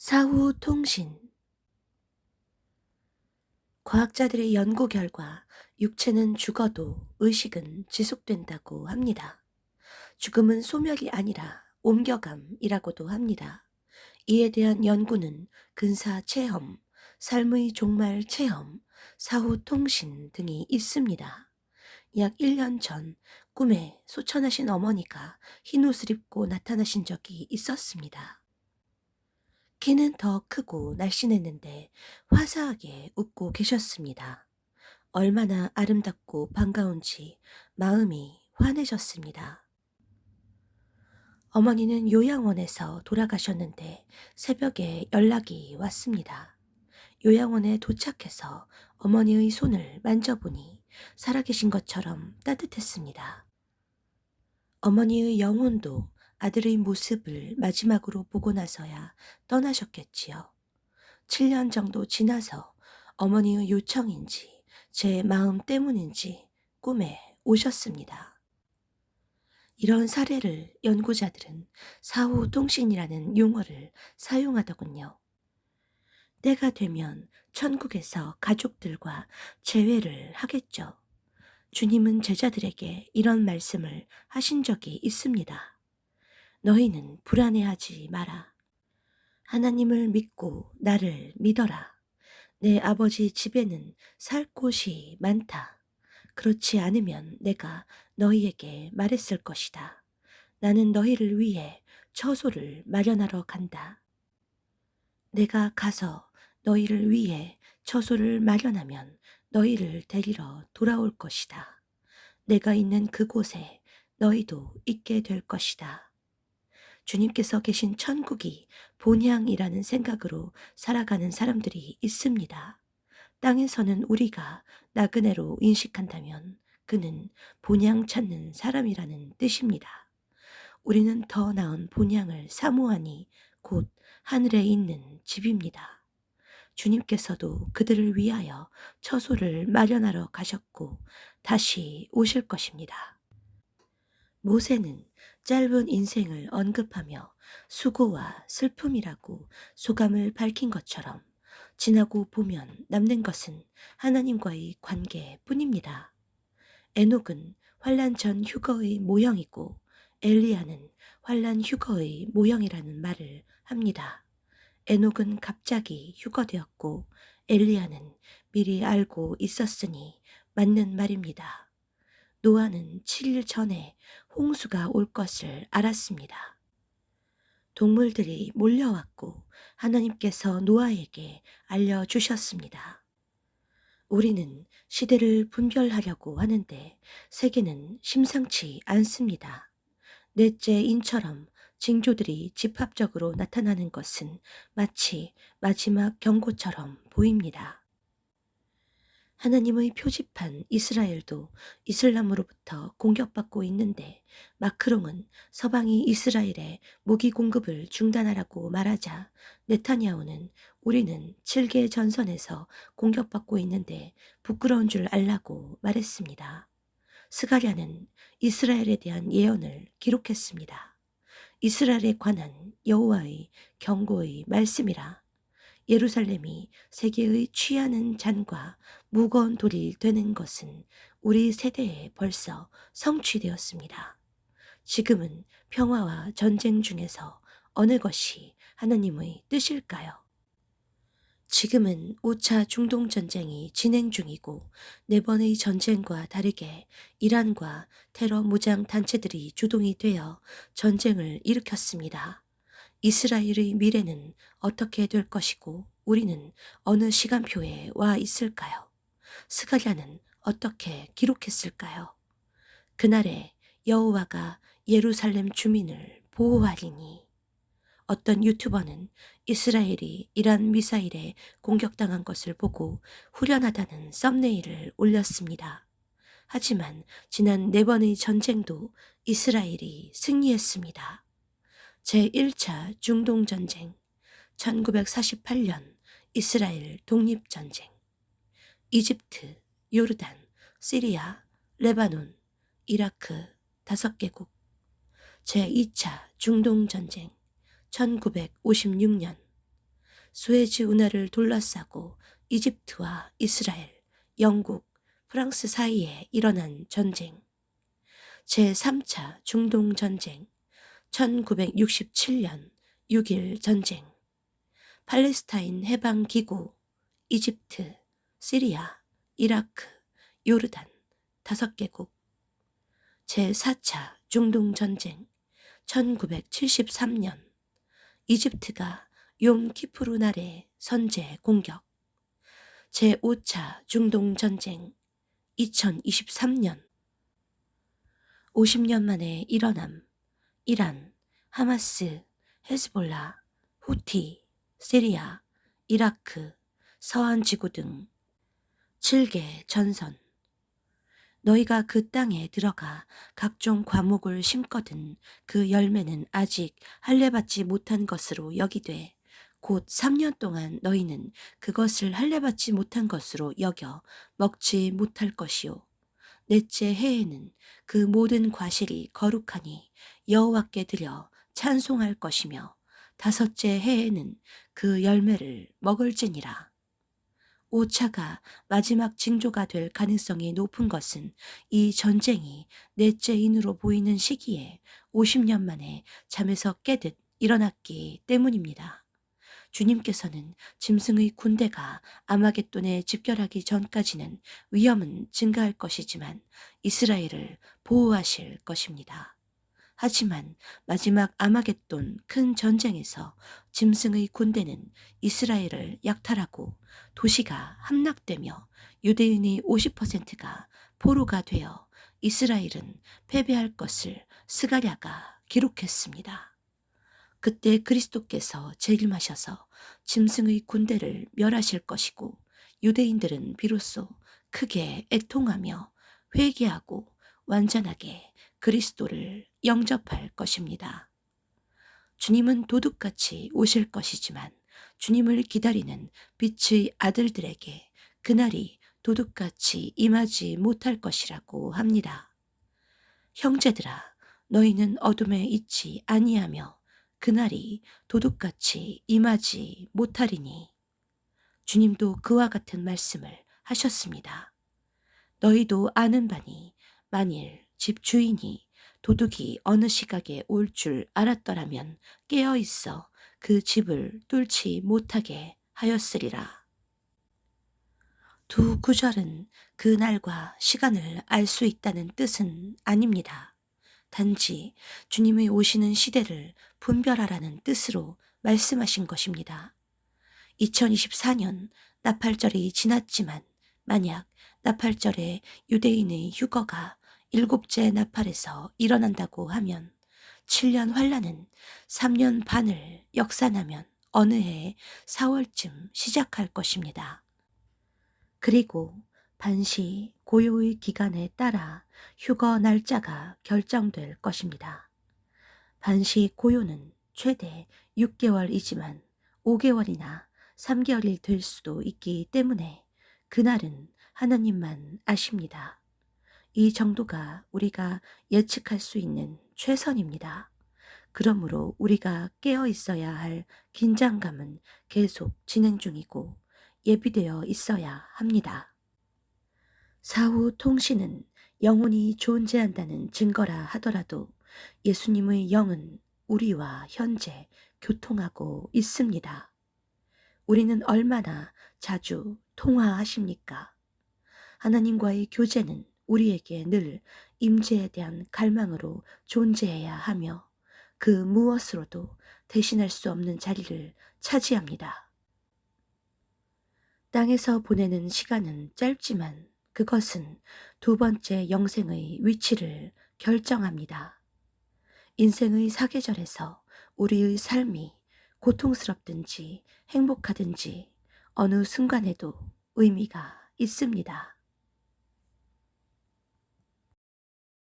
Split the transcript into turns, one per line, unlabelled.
사후 통신. 과학자들의 연구 결과 육체는 죽어도 의식은 지속된다고 합니다. 죽음은 소멸이 아니라 옮겨감이라고도 합니다. 이에 대한 연구는 근사 체험, 삶의 종말 체험, 사후 통신 등이 있습니다. 약 1년 전 꿈에 소천하신 어머니가 흰 옷을 입고 나타나신 적이 있었습니다. 키는 더 크고 날씬했는데 화사하게 웃고 계셨습니다. 얼마나 아름답고 반가운지 마음이 환해졌습니다. 어머니는 요양원에서 돌아가셨는데 새벽에 연락이 왔습니다. 요양원에 도착해서 어머니의 손을 만져보니 살아계신 것처럼 따뜻했습니다. 어머니의 영혼도 아들의 모습을 마지막으로 보고 나서야 떠나셨겠지요. 7년 정도 지나서 어머니의 요청인지 제 마음 때문인지 꿈에 오셨습니다. 이런 사례를 연구자들은 사후통신이라는 용어를 사용하더군요. 때가 되면 천국에서 가족들과 재회를 하겠죠. 주님은 제자들에게 이런 말씀을 하신 적이 있습니다. 너희는 불안해하지 마라. 하나님을 믿고 나를 믿어라. 내 아버지 집에는 살 곳이 많다. 그렇지 않으면 내가 너희에게 말했을 것이다. 나는 너희를 위해 처소를 마련하러 간다. 내가 가서 너희를 위해 처소를 마련하면 너희를 데리러 돌아올 것이다. 내가 있는 그곳에 너희도 있게 될 것이다. 주님께서 계신 천국이 본향이라는 생각으로 살아가는 사람들이 있습니다. 땅에서는 우리가 나그네로 인식한다면 그는 본향 찾는 사람이라는 뜻입니다. 우리는 더 나은 본향을 사모하니 곧 하늘에 있는 집입니다. 주님께서도 그들을 위하여 처소를 마련하러 가셨고 다시 오실 것입니다. 모세는 짧은 인생을 언급하며 수고와 슬픔이라고 소감을 밝힌 것처럼 지나고 보면 남는 것은 하나님과의 관계뿐입니다. 에녹은 환란 전 휴거의 모형이고 엘리야는 환란 휴거의 모형이라는 말을 합니다. 에녹은 갑자기 휴거되었고 엘리야는 미리 알고 있었으니 맞는 말입니다. 노아는 7일 전에 홍수가 올 것을 알았습니다. 동물들이 몰려왔고 하나님께서 노아에게 알려주셨습니다. 우리는 시대를 분별하려고 하는데 세계는 심상치 않습니다. 넷째 인처럼 징조들이 집합적으로 나타나는 것은 마치 마지막 경고처럼 보입니다. 하나님의 표지판 이스라엘도 이슬람으로부터 공격받고 있는데 마크롱은 서방이 이스라엘에 무기 공급을 중단하라고 말하자 네타냐후는 우리는 7개 전선에서 공격받고 있는데 부끄러운 줄 알라고 말했습니다. 스가랴는 이스라엘에 대한 예언을 기록했습니다. 이스라엘에 관한 여호와의 경고의 말씀이라. 예루살렘이 세계의 취하는 잔과 무거운 돌이 되는 것은 우리 세대에 벌써 성취되었습니다. 지금은 평화와 전쟁 중에서 어느 것이 하나님의 뜻일까요? 지금은 5차 중동전쟁이 진행 중이고 4번의 전쟁과 다르게 이란과 테러 무장 단체들이 주동이 되어 전쟁을 일으켰습니다. 이스라엘의 미래는 어떻게 될 것이고 우리는 어느 시간표에 와 있을까요? 스가랴는 어떻게 기록했을까요? 그날에 여호와가 예루살렘 주민을 보호하리니. 어떤 유튜버는 이스라엘이 이란 미사일에 공격당한 것을 보고 후련하다는 썸네일을 올렸습니다. 하지만 지난 4번의 전쟁도 이스라엘이 승리했습니다. 제1차 중동전쟁, 1948년 이스라엘 독립전쟁, 이집트, 요르단, 시리아, 레바논, 이라크 5개국, 제2차 중동전쟁, 1956년, 수에즈 운하를 둘러싸고 이집트와 이스라엘, 영국, 프랑스 사이에 일어난 전쟁. 제3차 중동 전쟁, 1967년 6일 전쟁. 팔레스타인 해방 기구, 이집트, 시리아, 이라크, 요르단 5개국. 제4차 중동 전쟁, 1973년 이집트가 욤키푸르 날의 선제 공격. 제5차 중동 전쟁, 2023년 50년 만에 일어남. 이란, 하마스, 헤즈볼라, 후티, 시리아, 이라크, 서한 지구 등 7개 전선. 너희가 그 땅에 들어가 각종 과목을 심거든 그 열매는 아직 할례받지 못한 것으로 여기되 곧 3년 동안 너희는 그것을 할례받지 못한 것으로 여겨 먹지 못할 것이요. 넷째 해에는 그 모든 과실이 거룩하니 여호와께 드려 찬송할 것이며 다섯째 해에는 그 열매를 먹을지니라. 5차가 마지막 징조가 될 가능성이 높은 것은 이 전쟁이 넷째인으로 보이는 시기에 50년 만에 잠에서 깨듯 일어났기 때문입니다. 주님께서는 짐승의 군대가 아마겟돈에 집결하기 전까지는 위험은 증가할 것이지만 이스라엘을 보호하실 것입니다. 하지만 마지막 아마겟돈 큰 전쟁에서 짐승의 군대는 이스라엘을 약탈하고 도시가 함락되며 유대인의 50%가 포로가 되어 이스라엘은 패배할 것을 스가랴가 기록했습니다. 그때 그리스도께서 재림하셔서 짐승의 군대를 멸하실 것이고 유대인들은 비로소 크게 애통하며 회개하고 완전하게 그리스도를 영접할 것입니다. 주님은 도둑같이 오실 것이지만 주님을 기다리는 빛의 아들들에게 그날이 도둑같이 임하지 못할 것이라고 합니다. 형제들아, 너희는 어둠에 있지 아니하며 그날이 도둑같이 임하지 못하리니. 주님도 그와 같은 말씀을 하셨습니다. 너희도 아는 바니 만일 집 주인이 도둑이 어느 시각에 올 줄 알았더라면 깨어 있어 그 집을 뚫지 못하게 하였으리라. 두 구절은 그 날과 시간을 알 수 있다는 뜻은 아닙니다. 단지 주님의 오시는 시대를 분별하라는 뜻으로 말씀하신 것입니다. 2024년 나팔절이 지났지만 만약 나팔절에 유대인의 휴거가 7째 나팔에서 일어난다고 하면 7년 환란은 3년 반을 역산하면 어느 해 4월쯤 시작할 것입니다. 그리고 반시 고요의 기간에 따라 휴거 날짜가 결정될 것입니다. 반시 고요는 최대 6개월이지만 5개월이나 3개월이 될 수도 있기 때문에 그날은 하나님만 아십니다. 이 정도가 우리가 예측할 수 있는 최선입니다. 그러므로 우리가 깨어 있어야 할 긴장감은 계속 진행 중이고 예비되어 있어야 합니다. 사후 통신은 영혼이 존재한다는 증거라 하더라도 예수님의 영은 우리와 현재 교통하고 있습니다. 우리는 얼마나 자주 통화하십니까? 하나님과의 교제는 우리에게 늘 임재에 대한 갈망으로 존재해야 하며 그 무엇으로도 대신할 수 없는 자리를 차지합니다. 땅에서 보내는 시간은 짧지만 그것은 두 번째 영생의 위치를 결정합니다. 인생의 사계절에서 우리의 삶이 고통스럽든지 행복하든지 어느 순간에도 의미가 있습니다.